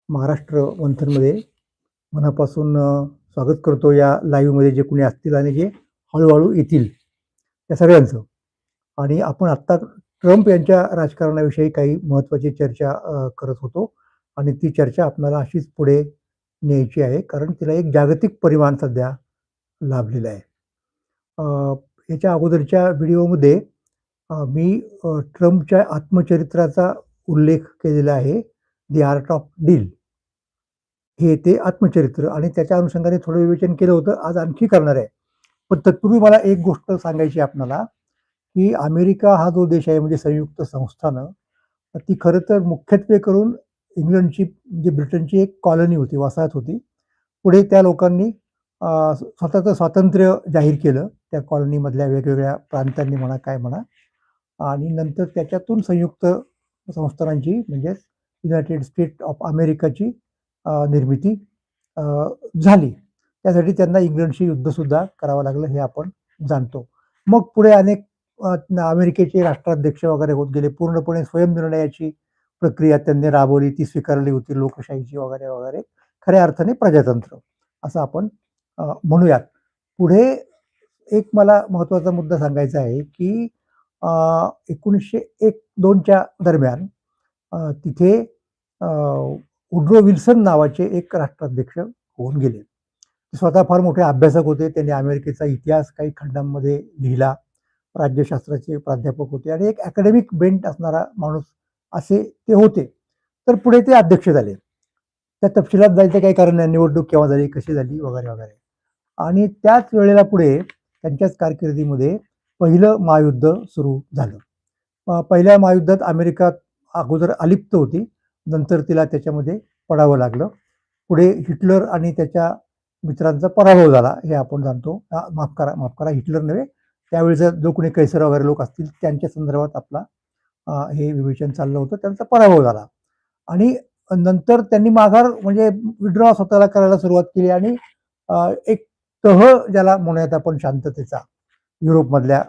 महाराष्ट्र मंथनमध्ये मनापासून स्वागत करतो या लाईव्हमध्ये जे कुणी असतील आणि जे हळूहळू येतील त्या सगळ्यांचं. आणि आपण आत्ता ट्रम्प यांच्या राजकारणाविषयी काही महत्त्वाची चर्चा करत होतो आणि ती चर्चा आपल्याला अशीच पुढे न्यायची आहे, कारण तिला एक जागतिक परिमाण सध्या लाभलेला आहे. याच्या अगोदरच्या व्हिडिओमध्ये मी ट्रम्पच्या आत्मचरित्राचा उल्लेख केलेला आहे, द आर्ट ऑफ डील. हे ते आत्मचरित्र आणि त्याच्या अनुषंगाने थोडं विवेचन केलं होतं. आज आणखी करणार आहे. पण तत्पूर्वी मला एक गोष्ट सांगायची आपल्याला, की अमेरिका हा जो देश आहे म्हणजे संयुक्त संस्थानं, ती खरं तर मुख्यत्वे करून इंग्लंडची म्हणजे ब्रिटनची एक कॉलनी होती, वसाहत होती. पुढे त्या लोकांनी स्वतःचं स्वातंत्र्य जाहीर केलं त्या कॉलनीमधल्या वेगवेगळ्या प्रांतांनी म्हणा काय म्हणा, आणि नंतर त्याच्यातून संयुक्त संस्थानांची म्हणजेच युनायटेड स्टेट ऑफ अमेरिकाची निर्मिती झाली. त्यासाठी त्यांना इंग्लंडशी युद्धसुद्धा करावं लागलं हे आपण जाणतो. मग पुढे अनेक अमेरिकेचे राष्ट्राध्यक्ष वगैरे होत गेले. पूर्णपणे स्वयंनिर्णयाची प्रक्रिया त्यांनी राबवली, ती स्वीकारली होती, लोकशाहीची वगैरे वगैरे. खऱ्या अर्थाने प्रजातंत्र असं आपण म्हणूयात. पुढे एक मला महत्त्वाचा मुद्दा सांगायचा आहे, की 1901-2च्या दरम्यान तिथे वुड्रो विल्सन नावाचे एक राष्ट्राध्यक्ष होऊन गेले. ते स्वतः फार मोठे अभ्यासक होते. त्यांनी अमेरिकेचा इतिहास काही खंडांमध्ये लिहिला. राज्यशास्त्राचे प्राध्यापक होते आणि एक अकॅडमिक बेंट असणारा माणूस असे ते होते. तर पुढे ते अध्यक्ष झाले. त्या तपशिलात जायचं काही कारण नाही, निवडणूक केव्हा झाली, कशी झाली वगैरे वगैरे. आणि त्याच वेळेला पुढे त्यांच्याच कारकिर्दीमध्ये पहिलं महायुद्ध सुरू झालं. पहिल्या महायुद्धात अमेरिका अगोदर अलिप्त होती, नंतर तिला त्याच्यामध्ये पडावं लागलं. पुढे हिटलर आणि त्याच्या मित्रांचा पराभव झाला हे आपण जाणतो. माफ करा, हिटलर नव्हे, त्यावेळेचा जो कोणी कैसर वगैरे लोक असतील त्यांच्या संदर्भात आपला हे विवेचन चाललं होतं. त्यांचा पराभव झाला आणि नंतर त्यांनी माघार म्हणजे विड्रॉ स्वतःला करायला सुरुवात केली आणि एक तह ज्याला म्हणूयात आपण शांततेचा युरोपमधल्या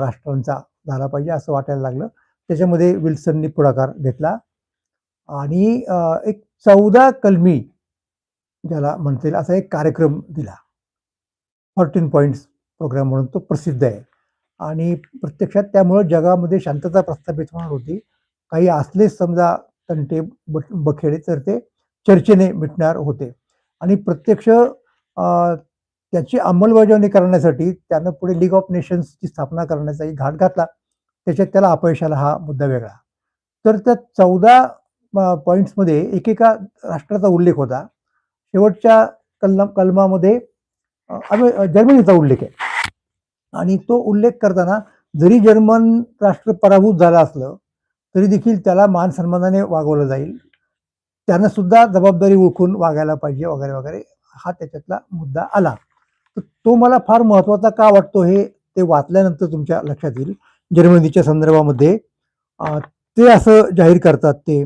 राष्ट्रांचा झाला पाहिजे असं वाटायला लागलं. त्याच्यामध्ये विल्सननी पुढाकार घेतला आणि एक 14 कलमी ज्याला म्हणता येईल असा एक कार्यक्रम दिला. 14 पॉइंट्स प्रोग्राम म्हणून तो प्रसिद्ध आहे आणि प्रत्यक्षात त्यामुळे जगामध्ये शांतता प्रस्थापित होणार होती. काही असलेच समजा तंटे बखेडे तर ते चर्चेने मिटणार होते आणि प्रत्यक्ष त्याची अंमलबजावणी करण्यासाठी त्यानं पुढे लीग ऑफ नेशन्सची स्थापना करण्याचाही घाट घातला. त्याच्यात त्याला अपयश आला, हा मुद्दा वेगळा. तर त्या 14 पॉइंट्समध्ये एकेका राष्ट्राचा उल्लेख होता. शेवटच्या कलमामध्ये जर्मनीचा उल्लेख आहे आणि तो उल्लेख करताना जरी जर्मन राष्ट्र पराभूत झालं असलं तरी देखील त्याला मान सन्मानाने वागवलं जाईल, त्यानं सुद्धा जबाबदारी ओळखून वागायला पाहिजे वगैरे वगैरे, हा त्याच्यातला मुद्दा आला. तर तो मला फार महत्त्वाचा का वाटतो हे ते वाचल्यानंतर तुमच्या लक्षात येईल. जर्मनीच्या संदर्भामध्ये ते असं जाहीर करतात, ते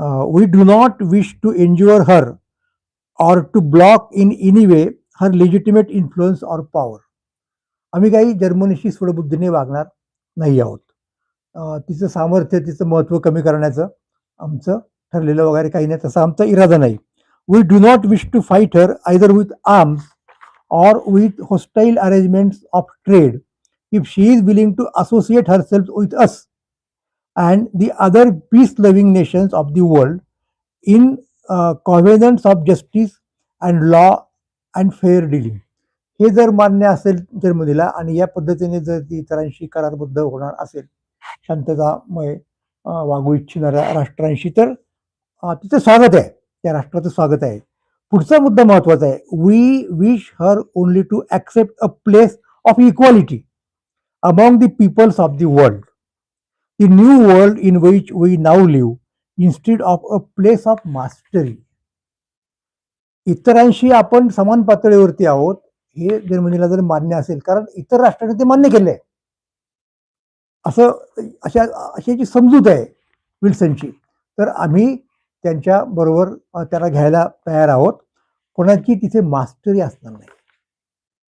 we do not wish to injure her or to block in any way her legitimate influence or power. आम्ही काही जर्मनीशी सूडबुद्धीने वागणार नाही आहोत. तिचं सामर्थ्य, तिचं महत्त्व कमी करण्याचं आमचं ठरलेलं वगैरे काही नाही, तसा आमचा इरादा नाही. We do not wish to fight her either with arms or with hostile arrangements of trade if she is willing to associate herself with us and the other peace-loving nations of the world in covenants of justice and law and fair dealing. हे जर मान्य असेल जर्मनीला आणि या पद्धतीने जर ती इतरांशी करारबद्ध होणार असेल, शांततामय वागू इच्छिणाऱ्या राष्ट्रांशी, तर तिचं स्वागत आहे, त्या राष्ट्राचं स्वागत आहे. पुढचा मुद्दा महत्वाचा आहे. We wish her only to accept a place of equality among the peoples of the world, the new world in which we now live, instead of a place of mastery. इतरांशी आपण समान पातळीवरती आहोत हे जर्मनीला जर मान्य असेल, कारण इतर राष्ट्रांनी ते मान्य केले असं, अशाची समजूत आहे विल्सनची, तर आम्ही त्यांच्या बरोबर त्याला घ्यायला तयार आहोत. कोणाची तिथे मास्टरी असणार नाही,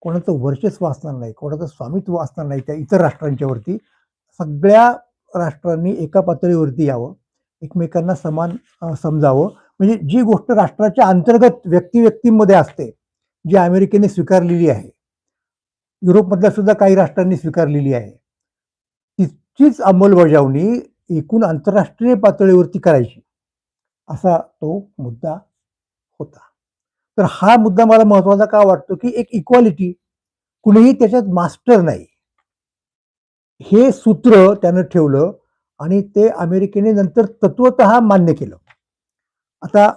कोणाचं वर्चस्व असणार नाही, कोणाचं स्वामित्व असणार नाही त्या इतर राष्ट्रांच्या वरती. सगळ्या राष्ट्रांनी एका पातळीवरती यावं, एकमेकांना समान समजावं म्हणजे जी गोष्ट राष्ट्राच्या अंतर्गत व्यक्तीमध्ये असते, जी अमेरिकेने स्वीकारलेली आहे, युरोपमधल्या सुद्धा काही राष्ट्रांनी स्वीकारलेली आहे, तिचीच अंमलबजावणी एकूण आंतरराष्ट्रीय पातळीवरती करायची, असा तो मुद्दा होता. तर हा मुद्दा मला महत्वाचा का वाटतो, की एक इक्वालिटी, कुणीही त्याच्यात मास्टर नाही, हे सूत्र त्यानं ठेवलं आणि ते अमेरिकेने नंतर तत्वतः मान्य केलं. आता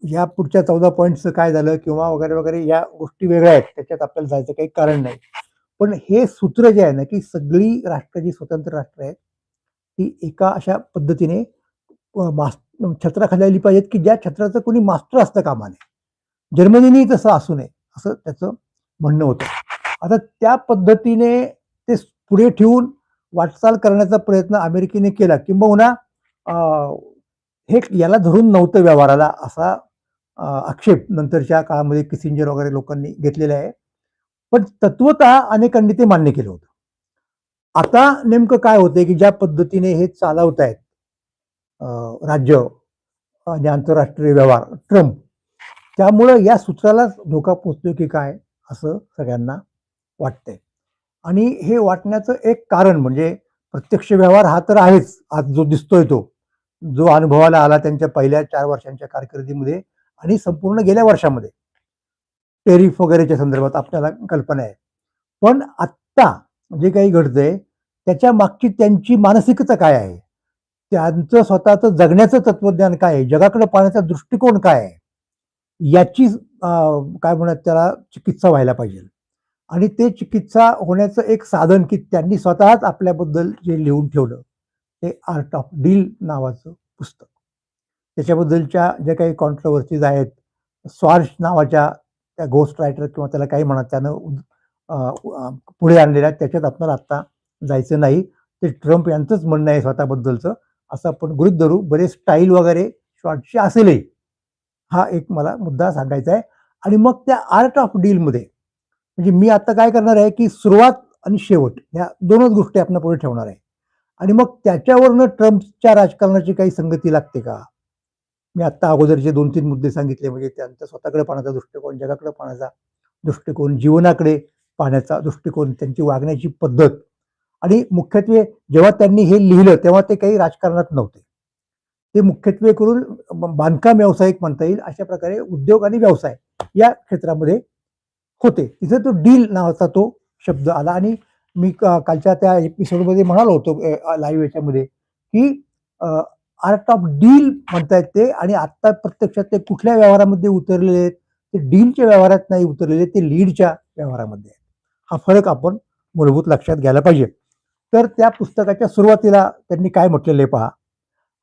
या पुढच्या 14 पॉईंटचं काय झालं किंवा वगैरे वगैरे या गोष्टी वेगळ्या आहेत, त्याच्यात आपल्याला जायचं काही कारण नाही. पण हे सूत्र जे आहे ना, की सगळी राष्ट्र जी स्वतंत्र राष्ट्र आहेत, ती एका अशा पद्धतीने छत्राखाली आली पाहिजेत, की ज्या छत्राचं कोणी मास्टर असतं कामा नये. जर्मनीने तसं असू नये, असं त्याचं म्हणणं होतं. आता त्या पद्धतीने ते पुढे ठेवून वाटचाल करण्याचा प्रयत्न अमेरिकेने केला, किंबहुना हे याला धरून नव्हतं व्यवहाराला, असा आक्षेप नंतरच्या काळामध्ये किसिंजर वगैरे लोकांनी घेतलेला आहे. पण तत्वतः अनेकांनी ते मान्य केलं होतं. आता नेमकं काय होतंय, की ज्या पद्धतीने हे चालवतायत राज्य आणि आंतरराष्ट्रीय व्यवहार ट्रम्प, त्यामुळं या सूत्रालाच धोका पोचतोय की काय, असं सगळ्यांना वाटतंय. आणि हे वाटण्याचं एक कारण म्हणजे प्रत्यक्ष व्यवहार हा तर आहेच, आज जो दिसतोय तो, जो अनुभवाला आला त्यांच्या पहिल्या 4 वर्षांच्या कारकिर्दीमध्ये आणि संपूर्ण गेल्या वर्षामध्ये टेरिफ वगैरेच्या संदर्भात आपल्याला कल्पना आहे. पण आत्ता जे काही घडतंय त्याच्या मागची त्यांची मानसिकता काय आहे, त्यांचं स्वतःचं जगण्याचं तत्वज्ञान काय आहे, जगाकडे पाहण्याचा दृष्टिकोन काय आहे, याची काय म्हणतात त्याला चिकित्सा व्हायला पाहिजे. आणि ते चिकित्सा होण्याचं एक साधन, की त्यांनी स्वतःच आपल्याबद्दल जे लिहून ठेवलं, ते आर्ट ऑफ डील नावाचं पुस्तक. त्याच्याबद्दलच्या ज्या काही कॉन्ट्रोवर्सीज आहेत, स्वार्श नावाच्या त्या घोस्ट रायटर किंवा त्याला काही म्हणा, त्यानं पुढे आणलेल्या, त्याच्यात आपल्याला आत्ता जायचं नाही. ते ट्रम्प यांचंच म्हणणं आहे स्वतःबद्दलचं, असं आपण गृहीत धरू. बरेच स्टाईल वगैरे शॉर्टची असेलही, हा एक मला मुद्दा सांगायचा आहे. आणि मग त्या आर्ट ऑफ डीलमध्ये म्हणजे मी आता काय करणार आहे, की सुरुवात आणि शेवट या दोनच गोष्टी आपण पुढे ठेवणार आहे. आणि मग त्याच्यावरनं ट्रम्पच्या राजकारणाची काही संगती लागते का? मी आत्ता अगोदरचे 2-3 मुद्दे सांगितले, म्हणजे त्यांचा स्वतःकडे पाहण्याचा दृष्टिकोन, जगाकडे पाहण्याचा दृष्टिकोन, जीवनाकडे पाहण्याचा दृष्टिकोन, त्यांची वागण्याची पद्धत. आणि मुख्यत्वे जेव्हा त्यांनी हे लिहिलं तेव्हा ते काही राजकारणात नव्हते. ते मुख्यत्वे करून बांधकाम व्यावसायिक म्हणता येईल, अशा प्रकारे उद्योग आणि व्यवसाय या क्षेत्रामध्ये होते. तिथे तो डील नावाचा तो शब्द आला. आणि मी कालच्या त्या एपिसोडमध्ये म्हणालो होतो लाईव्ह याच्यामध्ये, की आर्ट ऑफ डील म्हणतायत ते, आणि आता प्रत्यक्षात ते कुठल्या व्यवहारामध्ये उतरलेले आहेत, ते डीलच्या व्यवहारात नाही उतरलेले, ते लीडच्या व्यवहारामध्ये आहेत. हा फरक आपण मूलभूत लक्षात घ्यायला पाहिजे. तर त्या पुस्तकाच्या सुरुवातीला त्यांनी काय म्हटलेलं आहे पहा,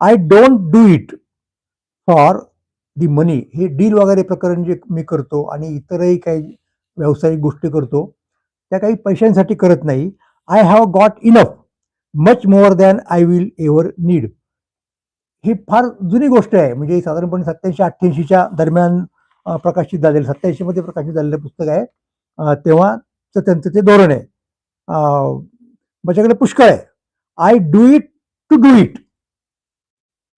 I don't do it for the money. हे डील वगैरे प्रकरण जे मी करतो आणि इतरही काही व्यावसायिक गोष्टी करतो, त्या काही पैशांसाठी करत नाही. I have got enough, much more than I will ever need. ही फार जुनी गोष्ट आहे, म्हणजे साधारणपणे 87-88च्या दरम्यान प्रकाशित झालेलं, 87 मध्ये प्रकाशित झालेलं पुस्तक आहे. तेव्हाचं त्यांचं ते धोरण आहे. माझ्याकडे पुष्कळ आहे. I do it to do it.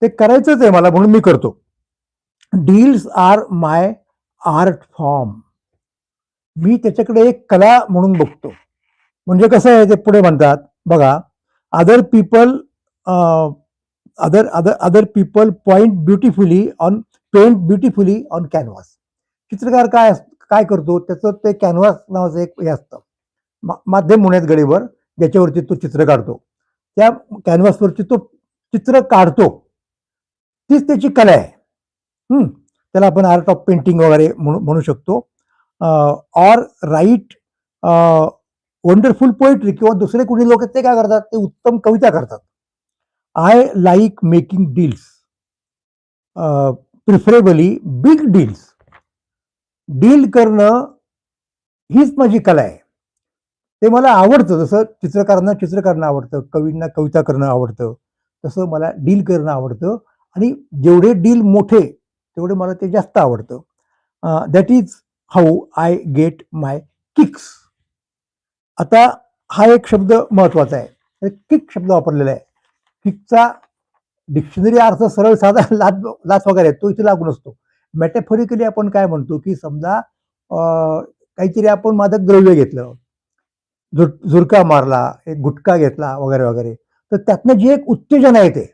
ते करायचंच आहे मला म्हणून मी करतो. Deals are my art form. मी त्याच्याकडे एक कला म्हणून बघतो. म्हणजे कसं आहे, ते पुढे म्हणतात बघा, other people other people paint beautifully on canvas. चित्रकार काय काय करतो, त्याचं ते कॅनव्हास नावाचं एक हे असतं, माध्यम होण्यात गडीवर, ज्याच्यावरती तो चित्र काढतो, त्या कॅनव्हासवरती तो चित्र काढतो, तीच त्याची कला आहे. त्याला आपण आर्ट ऑफ पेंटिंग वगैरे म्हणू शकतो. ऑर राईट वंडरफुल पोएट्री, किंवा दुसरे कुणी लोक ते काय करतात, ते उत्तम कविता करतात. I like making deals, preferably big deals. Deal करणं हीच माझी कला आहे. ते मला आवडतं. जसं चित्रकारांना चित्र करणं आवडतं, कवींना कविता करणं आवडतं, तसं मला डील करणं आवडतं. आणि जेवढे डील मोठे तेवढे मला ते जास्त आवडतं. That is how I get my kicks. आता हा एक शब्द महत्वाचा आहे, किक शब्द वापरलेला आहे. किकचा डिक्शनरी अर्थ सरळ साधा लाच वगैरे आहे, तो इथे लागू नसतो. मेटाफोरिकली आपण काय म्हणतो, की समजा काहीतरी आपण मादक द्रव्य घेतलं, झुरका मारला, एक गुटखा घेतला वगैरे वगैरे, तर त्यातनं जी एक उत्तेजना येते,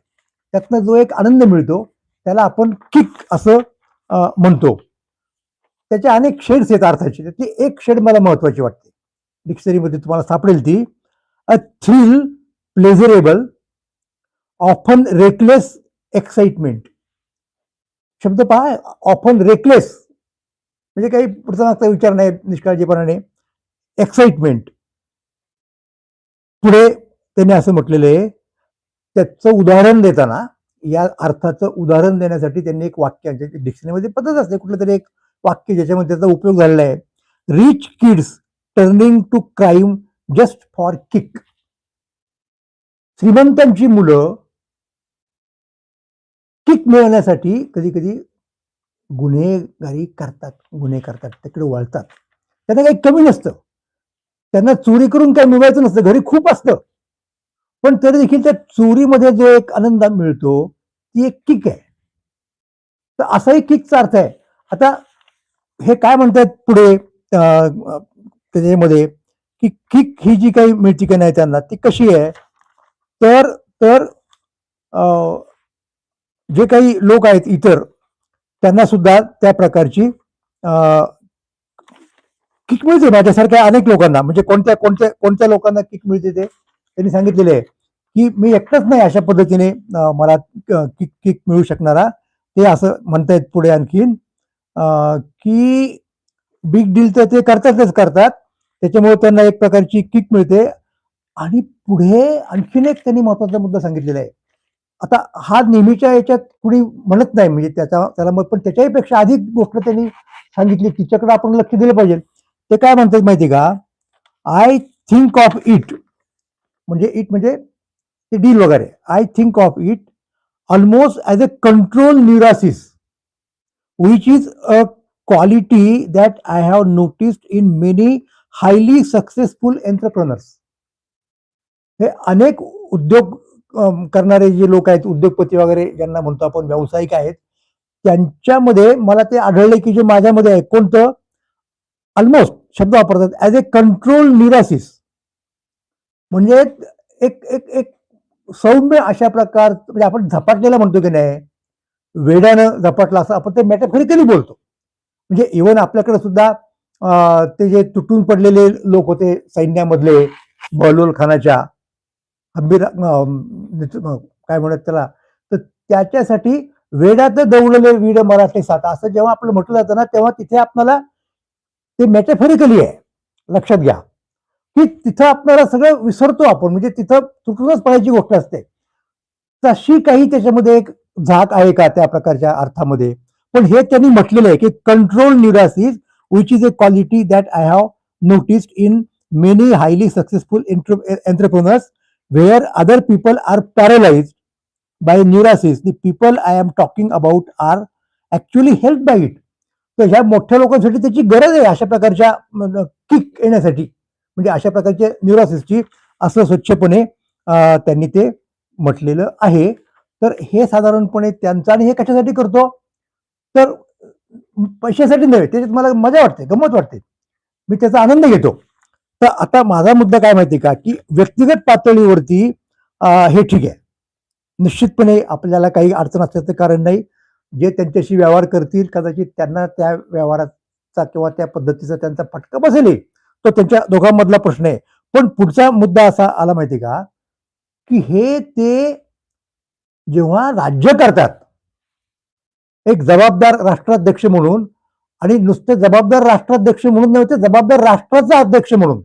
त्यातनं जो एक आनंद मिळतो, त्याला आपण किक असं म्हणतो. त्याचे अनेक शेड्स आहेत अर्थाचे. त्यातली एक शेड मला महत्वाची वाटते. डिक्शनरीमध्ये तुम्हाला सापडेल ती, a thrill pleasurable often reckless excitement. शब्द पहा, ऑफन रेकलेस म्हणजे काही पुढचा मागचा विचार नाही, निष्काळजीपणाने. एक्साइटमेंट. पुढे त्यांनी असं म्हटलेलं आहे, त्याचं उदाहरण देताना, या अर्थाचं उदाहरण देण्यासाठी त्यांनी एक वाक्य, डिक्शनरीमध्ये पद्धत असते कुठलं तरी एक वाक्य ज्याच्यामध्ये त्याचा उपयोग झालेला आहे. Rich kids turning to crime just for kick. श्रीमंतांची मुलं किक मिळवण्यासाठी कधी कधी गुन्हेगारी करतात, गुन्हे करतात, तिकडे वळतात. त्यांना काही कमी नसतं, त्यांना चोरी करून काही मिळवायचं नसतं, घरी खूप असतं, पण तरी देखील त्या चोरीमध्ये जो एक आनंद मिळतो ती एक किक आहे. तर असाही किकचा अर्थ आहे. आता हे काय म्हणतात पुढे त्याच्यामध्ये, की किक ही जी काही मिळते की नाही त्यांना, ती कशी आहे, तर तर जे काही लोक आहेत इतर, त्यांना सुद्धा त्या प्रकारची किक मिळते. माझ्यासारख्या अनेक लोकांना, म्हणजे कोणत्या कोणत्या कोणत्या लोकांना किक मिळते ते त्यांनी सांगितलेले आहे, की मी एकटाच नाही अशा पद्धतीने मला किक किक मिळू शकणारा. ते असं म्हणतायत पुढे आणखीन, की बिग डील तर ते करतातच करतात, त्याच्यामुळे त्यांना एक प्रकारची किक मिळते. आणि पुढे आणखीन एक त्यांनी महत्वाचा मुद्दा सांगितलेला आहे. आता हा नेहमीच्या याच्यात कुणी म्हणत नाही, म्हणजे त्याला मग, पण त्याच्याही पेक्षा अधिक गोष्ट त्यांनी सांगितली, तिच्याकडे आपण लक्ष दिलं पाहिजे. ते काय म्हणतात माहिती का, आय थिंक ऑफ इट, म्हणजे इट म्हणजे ते डील वगैरे, I think of it almost as a control neurosis which is a quality that I have noticed in many highly successful entrepreneurs. हे अनेक उद्योग करणारे जे लोक आहेत, उद्योगपती वगैरे ज्यांना म्हणतो आपण, व्यावसायिक आहेत, त्यांच्यामध्ये मला ते आढळले की जे माझ्यामध्ये आहे, कोणतं, ऑलमोस्ट शब्द वापरतात, ॲज ए कंट्रोल न्यूरासिस. म्हणजे एक एक एक सौम्य अशा प्रकार, म्हणजे आपण झपाटलेला म्हणतो की नाही, वेड्यानं झपाटला, असं आपण ते मेटाफोरिकली बोलतो. म्हणजे इव्हन आपल्याकडे सुद्धा ते जे तुटून पडलेले लोक होते सैन्यामधले, बहलोल खानाच्या हंबीर काय म्हणत त्याला, तर त्याच्यासाठी वेडात दौडले वीड मराठे साता, असं जेव्हा आपलं म्हटलं जातं ना, तेव्हा तिथे आपल्याला ते मेटाफोरिकली आहे, लक्षात घ्या, की तिथं आपल्याला सगळं विसरतो आपण, म्हणजे तिथं तुटूनच पडायची गोष्ट असते. तशी काही त्याच्यामध्ये एक झाक आहे का त्या प्रकारच्या अर्थामध्ये. पण हे त्यांनी म्हटलेलं आहे की control neurosis which is a quality that I have noticed in many highly successful entrepreneurs where other people are paralyzed by neurasis. The people I am talking about are actually helped by it. तर ह्या मोठ्या लोकांसाठी त्याची गरज आहे अशा प्रकारच्या kick येण्यासाठी, म्हणजे अशा प्रकारच्या न्यूरोसिसची, असं स्वच्छपणे त्यांनी ते म्हटलेलं आहे. तर हे साधारणपणे त्यांचं, आणि हे कशासाठी करतो, तर पैशासाठी नव्हे, त्याच्यात मला मजा वाटते, गंमत वाटते, मी त्याचा आनंद घेतो. तर आता माझा मुद्दा काय माहिती का, की व्यक्तिगत पातळीवरती हे ठीक आहे, निश्चितपणे आपल्याला काही अडचण असल्याचं कारण नाही. जे त्यांच्याशी व्यवहार करतील कदाचित त्यांना त्या व्यवहाराचा किंवा त्या पद्धतीचा त्यांचा फटका बसेल, तो त्यांच्या दोघांमधला प्रश्न आहे. पण पुढचा मुद्दा असा आला माहिती का, की हे ते जेव्हा राज्य करतात एक जबाबदार राष्ट्राध्यक्ष म्हणून, आणि नुसते जबाबदार राष्ट्राध्यक्ष म्हणून नव्हे, ते जबाबदार राष्ट्राचा अध्यक्ष म्हणून.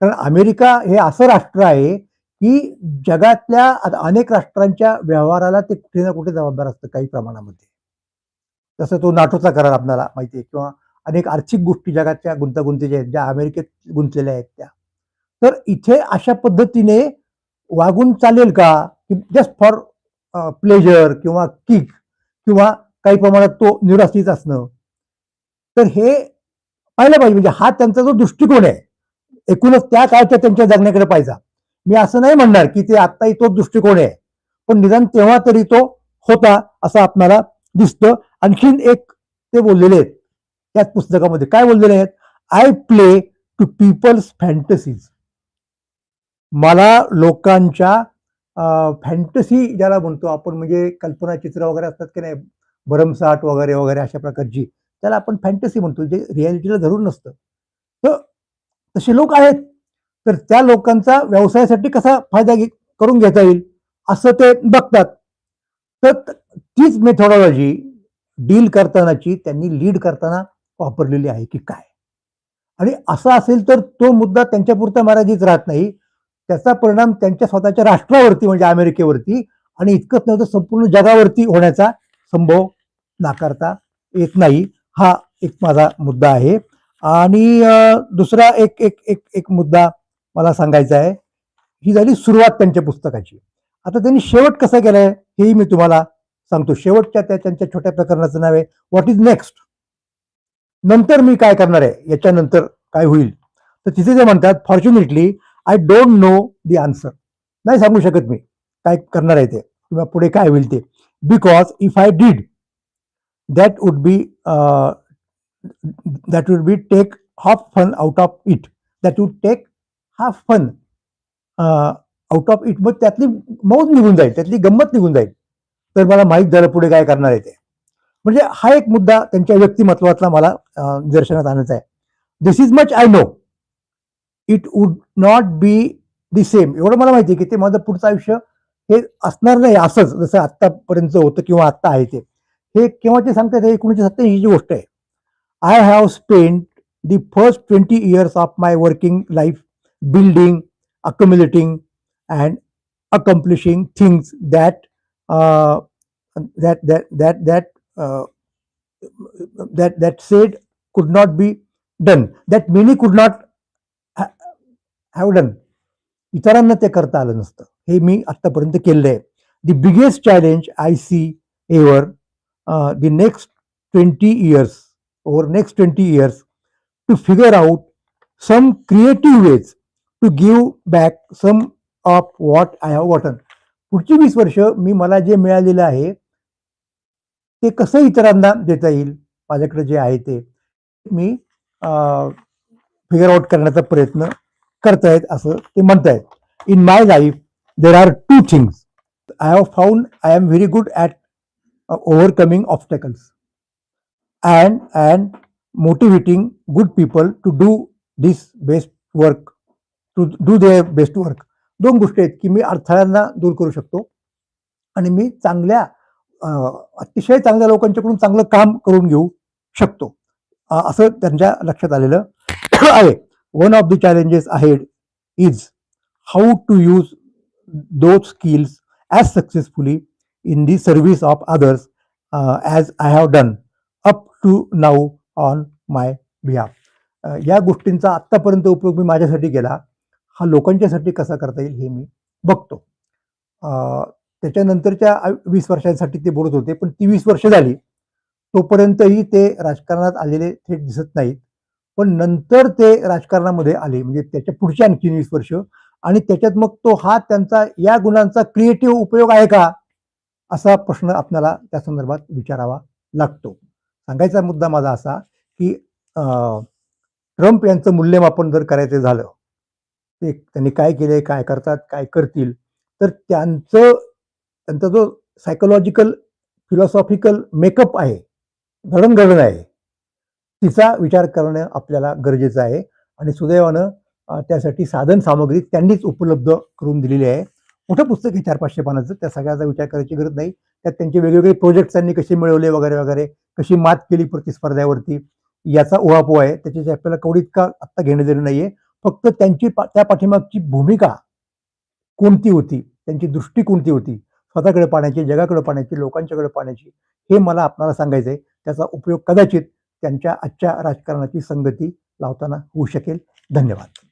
कारण अमेरिका हे असं राष्ट्र आहे की जगातल्या अनेक राष्ट्रांच्या व्यवहाराला ते कुठे ना कुठे जबाबदार असतं काही प्रमाणामध्ये. जसं तो नाटोचा करार आपल्याला माहिती आहे, किंवा अनेक आर्थिक गोष्टी जगाच्या गुंतागुंतीच्या आहेत ज्या अमेरिकेत गुंतलेल्या आहेत त्या. तर इथे अशा पद्धतीने वागून चालेल का, की जस्ट फॉर प्लेजर किंवा किक, किंवा काही प्रमाणात तो न्यूरासिस असणं. तर हे पाहिलं पाहिजे, म्हणजे हा त्यांचा जो दृष्टिकोन आहे एकूणच त्या काळच्या त्यांच्या जगण्याकडे पाहिजे. मी असं नाही म्हणणार की ते आत्ताही तोच दृष्टिकोन आहे, पण निदान तेव्हा तरी तो होता असं आपल्याला दिसतं. आणखीन एक ते बोललेले आहेत त्याच पुस्तकामध्ये. काय बोललेले आहेत? I play to people's fantasies. मला लोकांच्या फॅन्टसी ज्याला म्हणतो आपण, म्हणजे कल्पनाचित्र वगैरे असतात की नाही, भरमसाठ वगैरे वगैरे अशा प्रकारची, त्याला आपण फॅन्टसी म्हणतो, जे रियालिटीला धरून नसतं. तर तसे लोक आहेत. तर त्या लोकांचा व्यवसायासाठी कसा फायदा करून घेता येईल असं ते बघतात. तर तीच मेथॉडॉलॉजी डील करतानाची त्यांनी लीड करताना वापरलेली आहे की काय. आणि असं असेल तर तो मुद्दा त्यांच्यापुरता मर्यादित राहत नाही. त्याचा परिणाम त्यांच्या स्वतःच्या राष्ट्रावरती म्हणजे अमेरिकेवरती आणि इतकंच नव्हतं संपूर्ण जगावरती होण्याचा संभव नाकारता येत नाही. हा एक माझा मुद्दा आहे. आणि दुसरा एक एक एक एक मुद्दा मला सांगायचा आहे. ही झाली सुरुवात त्यांच्या पुस्तकाची. आता त्यांनी शेवट कसा केलाय हेही मी तुम्हाला सांगतो. शेवटच्या त्या त्यांच्या छोट्या प्रकरणाचं नाव आहे व्हॉट इज नेक्स्ट. नंतर मी काय करणार आहे, याच्यानंतर काय होईल. तर तिथे ते म्हणतात fortunately I don't know the answer. नाही सांगू शकत मी काय करणार आहे ते किंवा पुढे काय होईल ते. Because if I did that would be take half fun out of it. That would take half fun out of it. मग त्यातली मौज निघून जाईल, त्यातली गंमत निघून जाईल. तर मला माहीत झालं पुढे काय करणार आहे ते. म्हणजे हा एक मुद्दा त्यांच्या व्यक्तिमत्वातला मला निदर्शनात आणायचा आहे. This is much I know, it would not be the same. एवढं मला माहिती आहे की ते माझं पुढचं आयुष्य हे असणार नाही असंच जसं आत्तापर्यंत होतं किंवा आत्ता आहे ते. हे केव्हाचे सांगतात, 1987 ची गोष्ट आहे. I have spent the first 20 years of my working life building, accumulating and accomplishing things that uh, uh, that said could not be done, that many could not have done. इतरांना ते करता आलं नसतं. हे मी आतापर्यंत केलेलं आहे. The biggest challenge I see ever the next 20 years, over next 20 years, to figure out some creative ways to give back some of what I have gotten. पुढची 20 वर्ष मी मला जे मिळालेलं आहे ते कसं इतरांना देता येईल, माझ्याकडे जे आहे ते मी फिगर आउट करण्याचा प्रयत्न करतायत असं ते म्हणतायत. In my life there are two things I have found. I am very good at overcoming obstacles and motivating good people to do this best work, to do their best work. दोन गोष्टी आहेत की मी अडथळ्यांना दूर करू शकतो आणि मी चांगल्या अतिशय चांगल्या लोकांच्याकडून चांगलं काम करून घेऊ शकतो असं त्यांच्या लक्षात आलेलं आहे. One of the challenges ahead is how to use those skills as successfully in the service of others as I have done up to now on my behalf. या गोष्टींचा आत्तापर्यंत उपयोग मी माझ्यासाठी केला, हा लोकांच्यासाठी कसा करता येईल हे मी बघतो. त्याच्यानंतरच्या 20 वर्षांसाठी ते बोलत होते, पण ती 20 वर्ष झाली तोपर्यंतही ते राजकारणात आलेले थेट दिसत नाहीत. पण नंतर ते राजकारणामध्ये आले, म्हणजे त्याच्या पुढच्या आणखी 20 वर्ष, आणि त्याच्यात मग तो हा त्यांचा या गुणांचा क्रिएटिव्ह उपयोग आहे का असा प्रश्न आपल्याला त्या संदर्भात विचारावा लागतो. सांगायचा मुद्दा माझा असा की ट्रम्प यांचं मूल्यमापन जर करायचं झालं, ते त्यांनी काय केलंय, काय करतात, काय करतील, तर त्यांचा जो सायकोलॉजिकल फिलॉसॉफिकल मेकअप आहे, घडणघडण आहे, तिचा विचार करणं आपल्याला गरजेचं आहे. आणि सुदैवानं त्यासाठी साधन सामग्री त्यांनीच उपलब्ध करून दिलेली आहे. मोठं पुस्तक आहे 400-500 पानाचं, त्या सगळ्याचा विचार करायची गरज नाही. त्यात त्यांचे वेगवेगळे प्रोजेक्ट्स त्यांनी कसे मिळवले वगैरे वगैरे, कशी मात केली प्रतिस्पर्ध्यावरती, याचा उहापोह आहे. त्याच्याशी आपल्याला कवडीत का आत्ता घेणं देणं नाहीये. फक्त त्यांची त्या पाठीमागची भूमिका कोणती होती, त्यांची दृष्टी कोणती होती, स्वतःकडे पाहण्याची, जगाकडे पाहण्याची, लोकांच्याकडे पाहण्याची, हे मला आपल्याला सांगायचंय. त्याचा उपयोग कदाचित त्यांच्या आजच्या राजकारणाची संगती लावताना होऊ शकेल. धन्यवाद.